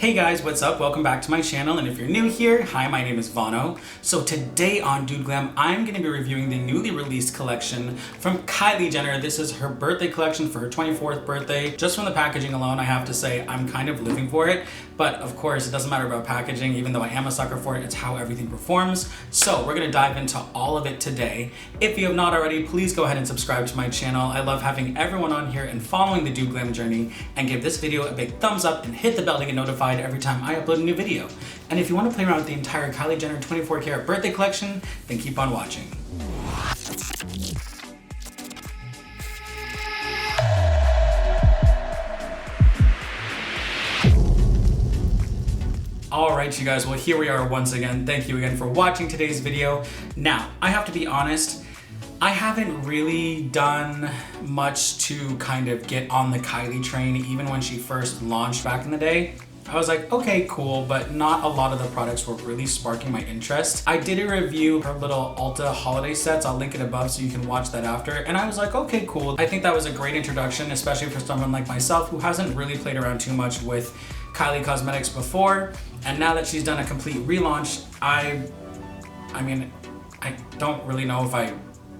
Hey guys, what's up? Welcome back to my channel, and if you're new here, hi, my name is VANO. So today on DudeGlam, I'm going to be reviewing the newly released collection from Kylie Jenner. This is her birthday collection for her 24th birthday. Just from the packaging alone, I have to say I'm kind of living for it. But of course, it doesn't matter about packaging, even though I am a sucker for it, it's how everything performs. So we're going to dive into all of it today. If you have not already, please go ahead and subscribe to my channel. I love having everyone on here and following the DudeGlam journey, and give this video a big thumbs up and hit the bell to get notified every time I upload a new video. And if you want to play around with the entire Kylie Jenner 24 karat birthday collection, then keep on watching. Alright you guys, well here we are once again. Thank you again for watching today's video. Now, I have to be honest, I haven't really done much to kind of get on the Kylie train. Even when she first launched back in the day, I was like, okay, cool, but not a lot of the products were really sparking my interest. I did a review her little Ulta holiday sets. I'll link it above so you can watch that after. And I was like, okay, cool. I think that was a great introduction, especially for someone like myself who hasn't really played around too much with Kylie Cosmetics before. And now that she's done a complete relaunch, I mean, I don't really know if I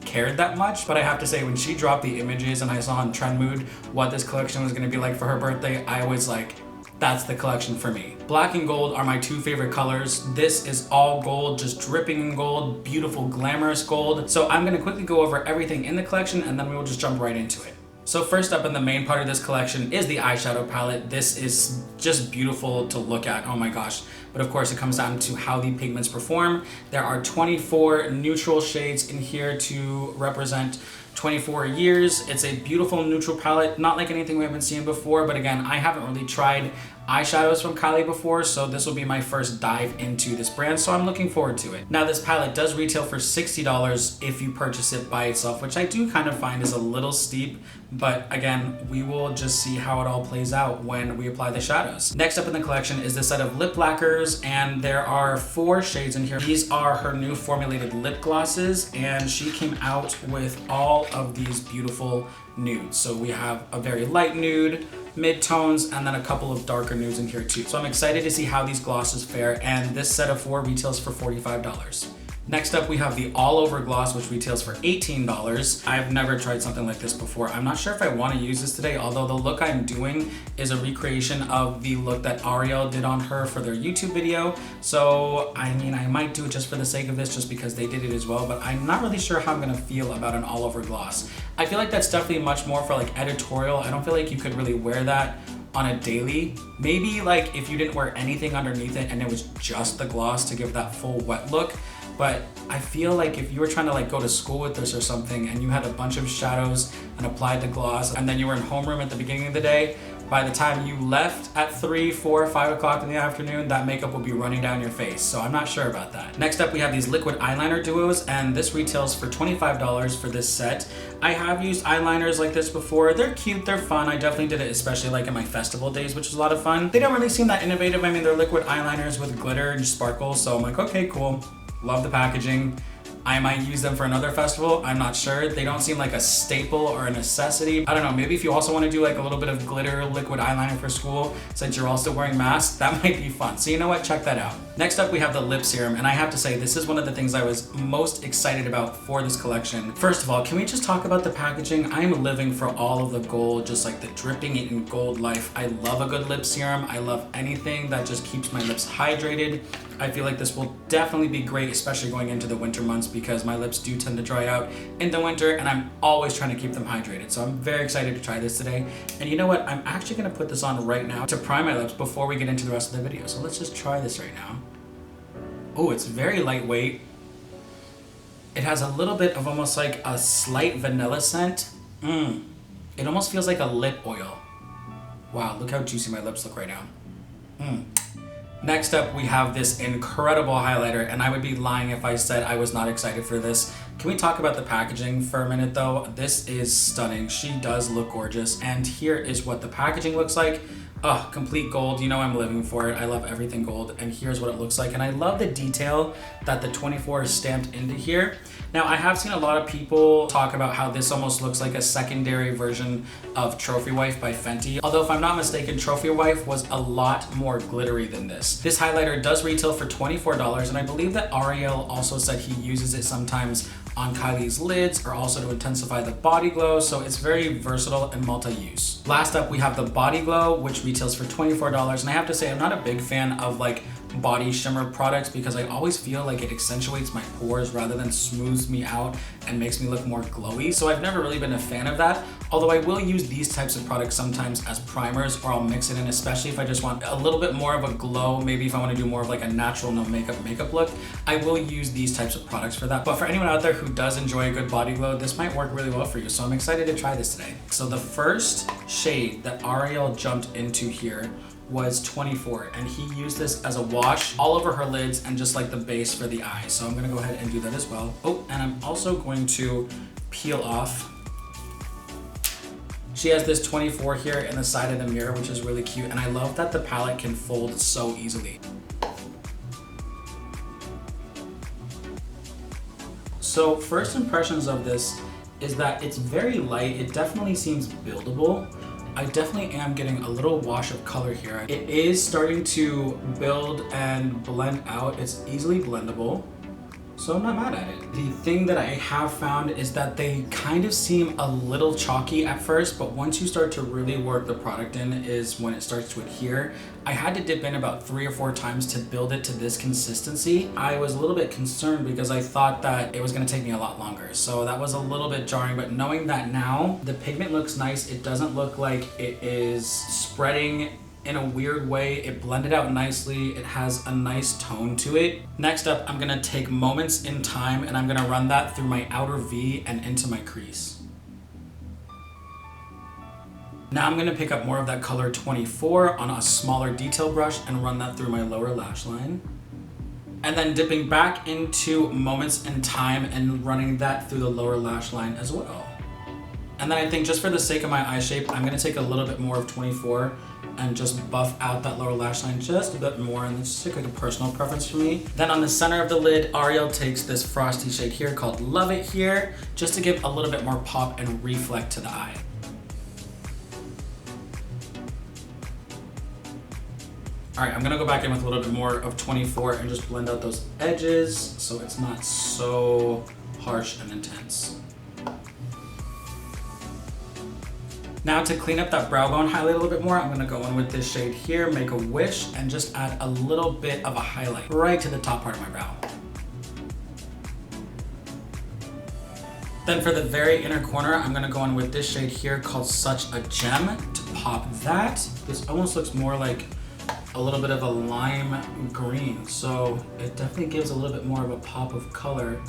cared that much, but I have to say, when she dropped the images and I saw on Trend Mood what this collection was going to be like for her birthday, I was like, that's the collection for me. Black and gold are my two favorite colors. This is all gold, just dripping in gold, beautiful, glamorous gold. So I'm gonna quickly go over everything in the collection and then we will just jump right into it. So first up in the main part of this collection is the eyeshadow palette. This is just beautiful to look at, oh my gosh. But of course it comes down to how the pigments perform. There are 24 neutral shades in here to represent 24 years. It's a beautiful neutral palette, not like anything we haven't seen before, but again, I haven't really tried eyeshadows from Kylie before, so this will be my first dive into this brand, so I'm looking forward to it. Now, this palette does retail for $60 if you purchase it by itself, which I do kind of find is a little steep, but again, we will just see how it all plays out when we apply the shadows. Next up in the collection is this set of lip lacquers, and there are 4 shades in here. These are her new formulated lip glosses, and she came out with all of these beautiful nudes. So we have a very light nude, mid-tones, and then a couple of darker nudes in here too. So I'm excited to see how these glosses fare, and this set of 4 retails for $45. Next up, we have the all over gloss, which retails for $18. I've never tried something like this before. I'm not sure if I want to use this today, although the look I'm doing is a recreation of the look that Ariel did on her for their YouTube video. So, I mean, I might do it just for the sake of this, just because they did it as well, but I'm not really sure how I'm gonna feel about an all over gloss. I feel like that's definitely much more for like editorial. I don't feel like you could really wear that on a daily. Maybe like if you didn't wear anything underneath it and it was just the gloss to give that full wet look. But I feel like if you were trying to like go to school with this or something and you had a bunch of shadows and applied the gloss and then you were in homeroom at the beginning of the day, by the time you left at 3, 4, 5 o'clock in the afternoon, that makeup will be running down your face. So I'm not sure about that. Next up, we have these liquid eyeliner duos, and this retails for $25 for this set. I have used eyeliners like this before. They're cute, they're fun. I definitely did it, especially like in my festival days, which was a lot of fun. They don't really seem that innovative. I mean, they're liquid eyeliners with glitter and sparkle. So I'm like, okay, cool. Love the packaging. I might use them for another festival. I'm not sure. They don't seem like a staple or a necessity. I don't know, maybe if you also want to do like a little bit of glitter liquid eyeliner for school, since you're also wearing masks, that might be fun. So you know what, check that out. Next up, we have the lip serum, and I have to say, this is one of the things I was most excited about for this collection. First of all, can we just talk about the packaging? I'm living for all of the gold, just like the dripping in gold life. I love a good lip serum. I love anything that just keeps my lips hydrated. I feel like this will definitely be great, especially going into the winter months, because my lips do tend to dry out in the winter and I'm always trying to keep them hydrated. So I'm very excited to try this today. And you know what? I'm actually gonna put this on right now to prime my lips before we get into the rest of the video. So let's just try this right now. Oh, it's very lightweight. It has a little bit of almost like a slight vanilla scent. It almost feels like a lip oil. Wow, look how juicy my lips look right now. Next up, we have this incredible highlighter, and I would be lying if I said I was not excited for this. Can we talk about the packaging for a minute though? This is stunning. She does look gorgeous, and here is what the packaging looks like. Oh, complete gold. You know I'm living for it. I love everything gold. And here's what it looks like. And I love the detail that the 24 is stamped into here. Now, I have seen a lot of people talk about how this almost looks like a secondary version of Trophy Wife by Fenty. Although if I'm not mistaken, Trophy Wife was a lot more glittery than this. This highlighter does retail for $24, and I believe that Ariel also said he uses it sometimes on Kylie's lids or also to intensify the body glow, so it's very versatile and multi-use. Last up, we have the Body Glow, which retails for $24, and I have to say I'm not a big fan of like body shimmer products because I always feel like it accentuates my pores rather than smooths me out and makes me look more glowy. So I've never really been a fan of that, although I will use these types of products sometimes as primers, or I'll mix it in, especially if I just want a little bit more of a glow. Maybe if I want to do more of like a natural no makeup look, I will use these types of products for that. But for anyone out there who does enjoy a good body glow, this might work really well for you. So I'm excited to try this today. So the first shade that Ariel jumped into here was 24, and he used this as a wash all over her lids and just like the base for the eye. So I'm gonna go ahead and do that as well. Oh, and I'm also going to peel off. She has this 24 here in the side of the mirror, which is really cute, and I love that the palette can fold so easily. So first impressions of this is that it's very light. It definitely seems buildable. I definitely am getting a little wash of color here. It is starting to build and blend out. It's easily blendable, so I'm not mad at it. The thing that I have found is that they kind of seem a little chalky at first, but once you start to really work the product in is when it starts to adhere. I had to dip in about 3 or 4 times to build it to this consistency. I was a little bit concerned because I thought that it was gonna take me a lot longer. So that was a little bit jarring, but knowing that now, the pigment looks nice. It doesn't look like it is spreading in a weird way. It blended out nicely. It has a nice tone to it. Next up, I'm gonna take Moments in Time and I'm gonna run that through my outer V and into my crease. Now I'm gonna pick up more of that color 24 on a smaller detail brush and run that through my lower lash line. And then dipping back into Moments in Time and running that through the lower lash line as well. And then I think just for the sake of my eye shape, I'm gonna take a little bit more of 24 and just buff out that lower lash line just a bit more, and it's just like a personal preference for me. Then on the center of the lid, Ariel takes this frosty shade here called Love It here, just to give a little bit more pop and reflect to the eye. All right, I'm gonna go back in with a little bit more of 24 and just blend out those edges so it's not so harsh and intense. Now to clean up that brow bone highlight a little bit more, I'm gonna go in with this shade here, Make a Wish, and just add a little bit of a highlight right to the top part of my brow. Then for the very inner corner, I'm gonna go in with this shade here called Such a Gem to pop that. This almost looks more like a little bit of a lime green, so it definitely gives a little bit more of a pop of color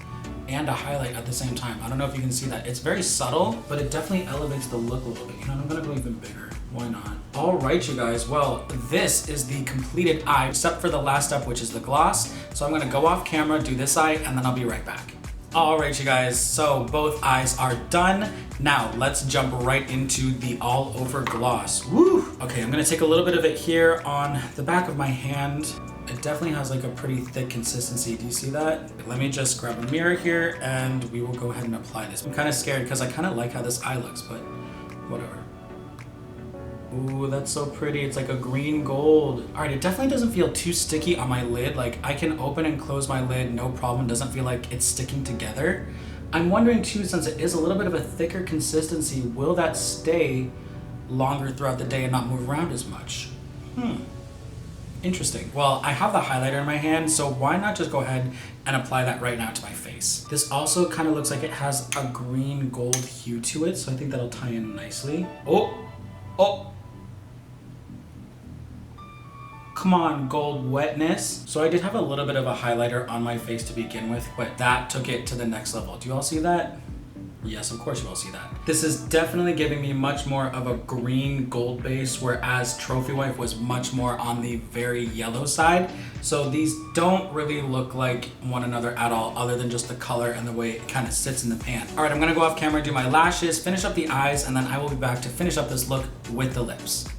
and a highlight at the same time. I don't know if you can see that. It's very subtle, but it definitely elevates the look a little bit. You know, I'm gonna go even bigger. Why not? All right, you guys. Well, this is the completed eye, except for the last step, which is the gloss. So I'm gonna go off camera, do this eye, and then I'll be right back. All right, you guys, so both eyes are done. Now let's jump right into the all over gloss. Woo! Okay, I'm gonna take a little bit of it here on the back of my hand. It definitely has like a pretty thick consistency. Do you see that? Let me just grab a mirror here and we will go ahead and apply this. I'm kind of scared because I kind of like how this eye looks, but whatever. Ooh, that's so pretty. It's like a green gold. All right, it definitely doesn't feel too sticky on my lid. Like I can open and close my lid, no problem. Doesn't feel like it's sticking together. I'm wondering too, since it is a little bit of a thicker consistency, will that stay longer throughout the day and not move around as much? Interesting. Well, I have the highlighter in my hand, so why not just go ahead and apply that right now to my face? This also kind of looks like it has a green gold hue to it, so I think that'll tie in nicely. Oh. Come on, gold wetness. So I did have a little bit of a highlighter on my face to begin with, but that took it to the next level. Do you all see that? Yes, of course you all see that. This is definitely giving me much more of a green gold base, whereas Trophy Wife was much more on the very yellow side. So these don't really look like one another at all, other than just the color and the way it kind of sits in the pan. All right, I'm gonna go off camera, do my lashes, finish up the eyes, and then I will be back to finish up this look with the lips.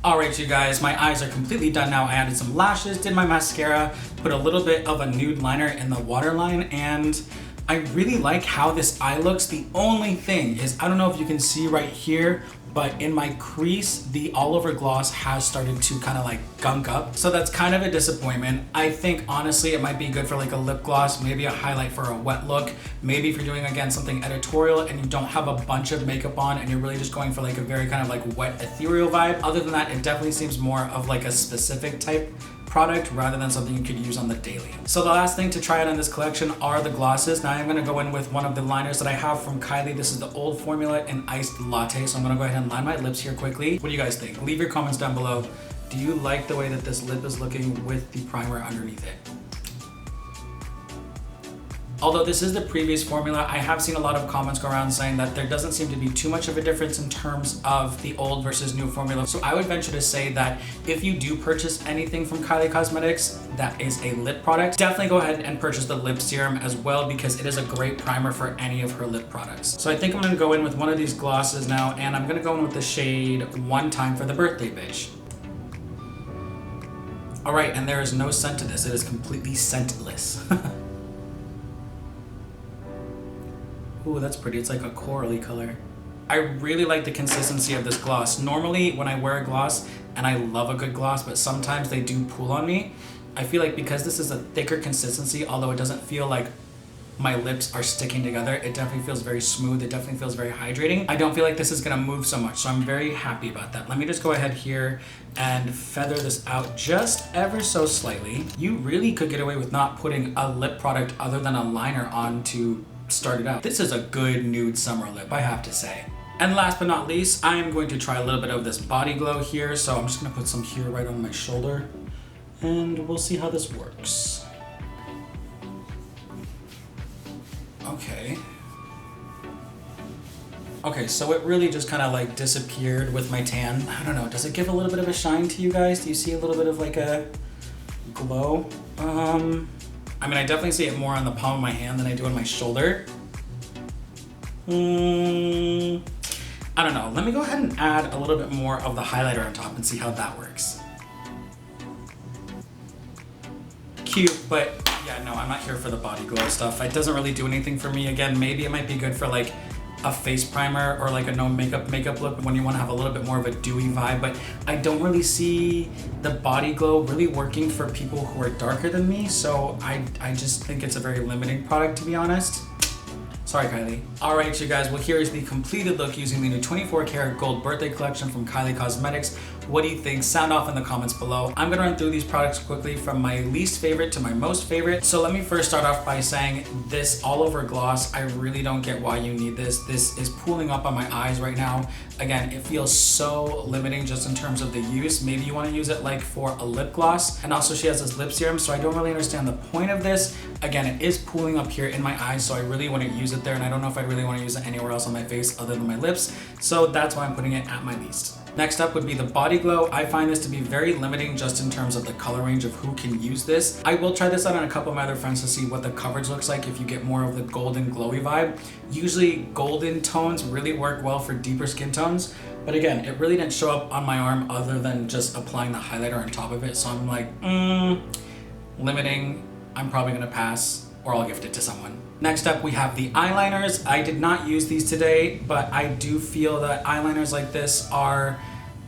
All right, you guys, my eyes are completely done now. I added some lashes, did my mascara, put a little bit of a nude liner in the waterline, and I really like how this eye looks. The only thing is, I don't know if you can see right here, but in my crease, the all over gloss has started to kind of like gunk up. So that's kind of a disappointment. I think honestly, it might be good for like a lip gloss, maybe a highlight for a wet look. Maybe if you're doing, again, something editorial and you don't have a bunch of makeup on and you're really just going for like a very kind of like wet ethereal vibe. Other than that, it definitely seems more of like a specific type product rather than something you could use on the daily. So the last thing to try out on this collection are the glosses. Now I'm gonna go in with one of the liners that I have from Kylie. This is the Old Formula in Iced Latte. So I'm gonna go ahead and line my lips here quickly. What do you guys think? Leave your comments down below. Do you like the way that this lip is looking with the primer underneath it? Although this is the previous formula, I have seen a lot of comments go around saying that there doesn't seem to be too much of a difference in terms of the old versus new formula. So I would venture to say that if you do purchase anything from Kylie Cosmetics that is a lip product, definitely go ahead and purchase the lip serum as well, because it is a great primer for any of her lip products. So I think I'm gonna go in with one of these glosses now, and I'm gonna go in with the shade One Time for the Birthday Bitch. All right, and there is no scent to this. It is completely scentless. Ooh, that's pretty. It's like a corally color. I really like the consistency of this gloss. Normally, when I wear a gloss, and I love a good gloss, but sometimes they do pull on me, I feel like because this is a thicker consistency, although it doesn't feel like my lips are sticking together, it definitely feels very smooth. It definitely feels very hydrating. I don't feel like this is gonna move so much, so I'm very happy about that. Let me just go ahead here and feather this out just ever so slightly. You really could get away with not putting a lip product other than a liner on to start it out. This is a good nude summer lip, I have to say. And last but not least, I am going to try a little bit of this body glow here. So I'm just gonna put some here right on my shoulder, and we'll see how this works. Okay, so it really just kind of like disappeared with my tan. I don't know, does it give a little bit of a shine to you guys? Do you see a little bit of like a glow? I mean, I definitely see it more on the palm of my hand than I do on my shoulder. I don't know. Let me go ahead and add a little bit more of the highlighter on top and see how that works. Cute, but yeah, no, I'm not here for the body glow stuff. It doesn't really do anything for me. Again, maybe it might be good for like a face primer or like a no makeup look when you want to have a little bit more of a dewy vibe, but I don't really see the body glow really working for people who are darker than me, so I just think it's a very limiting product, to be honest. Sorry, Kylie. All right, you guys, well, here is the completed look using the new 24 karat gold birthday collection from Kylie Cosmetics. What do you think? Sound off in the comments below. I'm gonna run through these products quickly from my least favorite to my most favorite. So let me first start off by saying this all over gloss, I really don't get why you need this. This is pooling up on my eyes right now. Again, it feels so limiting just in terms of the use. Maybe you wanna use it like for a lip gloss. And also she has this lip serum, so I don't really understand the point of this. Again, it is pooling up here in my eyes, so I really wouldn't use it there, and I don't know if I really wanna use it anywhere else on my face other than my lips. So that's why I'm putting it at my least. Next up would be the body glow. I find this to be very limiting just in terms of the color range of who can use this. I will try this out on a couple of my other friends to see what the coverage looks like if you get more of the golden glowy vibe. Usually golden tones really work well for deeper skin tones, but again, it really didn't show up on my arm other than just applying the highlighter on top of it. So I'm like, limiting. I'm probably gonna pass, or I'll gift it to someone. Next up, we have the eyeliners. I did not use these today, but I do feel that eyeliners like this are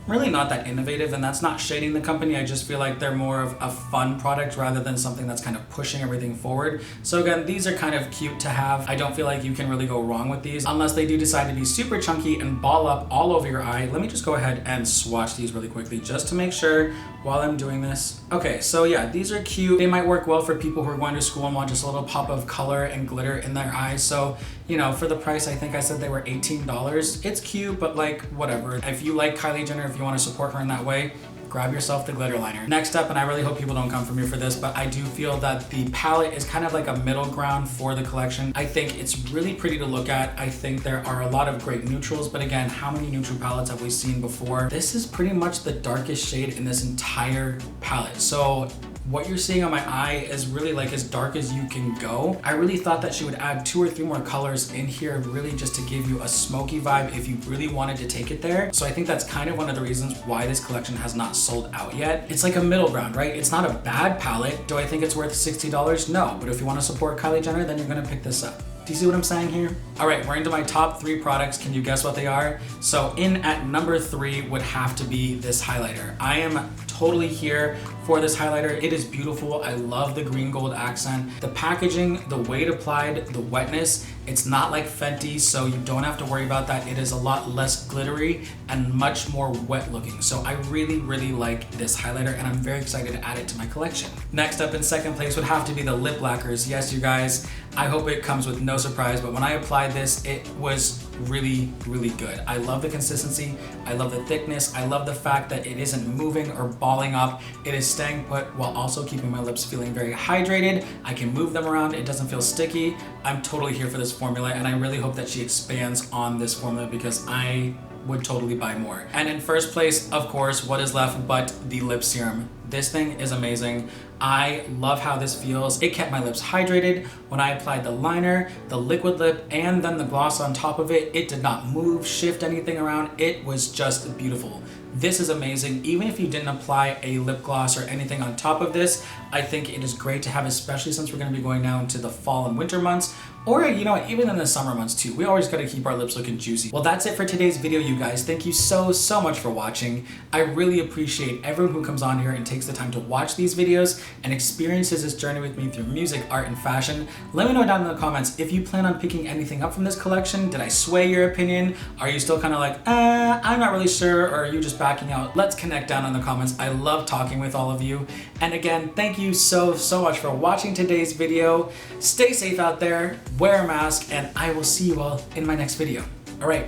really not that innovative, and that's not shading the company. I just feel like they're more of a fun product rather than something that's kind of pushing everything forward. So again, these are kind of cute to have. I don't feel like you can really go wrong with these unless they do decide to be super chunky and ball up all over your eye. Let me just go ahead and swatch these really quickly just to make sure while I'm doing this. Okay, so yeah, these are cute. They might work well for people who are going to school and want just a little pop of color and glitter in their eyes. So, you know, for the price, I think I said they were $18. It's cute, but like, whatever. If you like Kylie Jenner, if you want to support her in that way, grab yourself the glitter liner. Next up, and I really hope people don't come for me for this, but I do feel that the palette is kind of like a middle ground for the collection. I think it's really pretty to look at. I think there are a lot of great neutrals, but again, how many neutral palettes have we seen before? This is pretty much the darkest shade in this entire palette. So what you're seeing on my eye is really like as dark as you can go. I really thought that she would add 2 or 3 more colors in here, really just to give you a smoky vibe if you really wanted to take it there. So I think that's kind of one of the reasons why this collection has not sold out yet. It's like a middle ground, right? It's not a bad palette. Do I think it's worth $60? No, but if you want to support Kylie Jenner, then you're gonna pick this up. Do you see what I'm saying here? All right, we're into my top 3 products. Can you guess what they are? So in at number 3 would have to be this highlighter. I am totally here for this highlighter. It is beautiful. I love the green gold accent. The packaging, the way it applied, the wetness, it's not like Fenty, so you don't have to worry about that. It is a lot less glittery and much more wet looking. So I really, really like this highlighter and I'm very excited to add it to my collection. Next up in second place would have to be the lip lacquers. Yes, you guys, I hope it comes with no surprise, but when I applied this, it was really, really good. I love the consistency. I love the thickness. I love the fact that it isn't moving or balling up. It is staying put while also keeping my lips feeling very hydrated. I can move them around. It doesn't feel sticky. I'm totally here for this formula and I really hope that she expands on this formula because I would totally buy more. And in first place, of course, what is left but the lip serum. This thing is amazing. I love how this feels. It kept my lips hydrated. When I applied the liner, the liquid lip, and then the gloss on top of it, it did not move, shift anything around. It was just beautiful. This is amazing. Even if you didn't apply a lip gloss or anything on top of this, I think it is great to have, especially since we're gonna be going now into the fall and winter months, or you know, even in the summer months too. We always gotta keep our lips looking juicy. Well, that's it for today's video, you guys. Thank you so much for watching. I really appreciate everyone who comes on here and takes the time to watch these videos and experiences this journey with me through music, art, and fashion. Let me know down in the comments if you plan on picking anything up from this collection. Did I sway your opinion? Are you still kind of like, I'm not really sure, or are you just backing out? Let's connect down in the comments. I love talking with all of you. And again, thank you so much for watching today's video. Stay safe out there, wear a mask, and I will see you all in my next video. All right,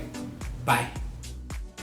bye.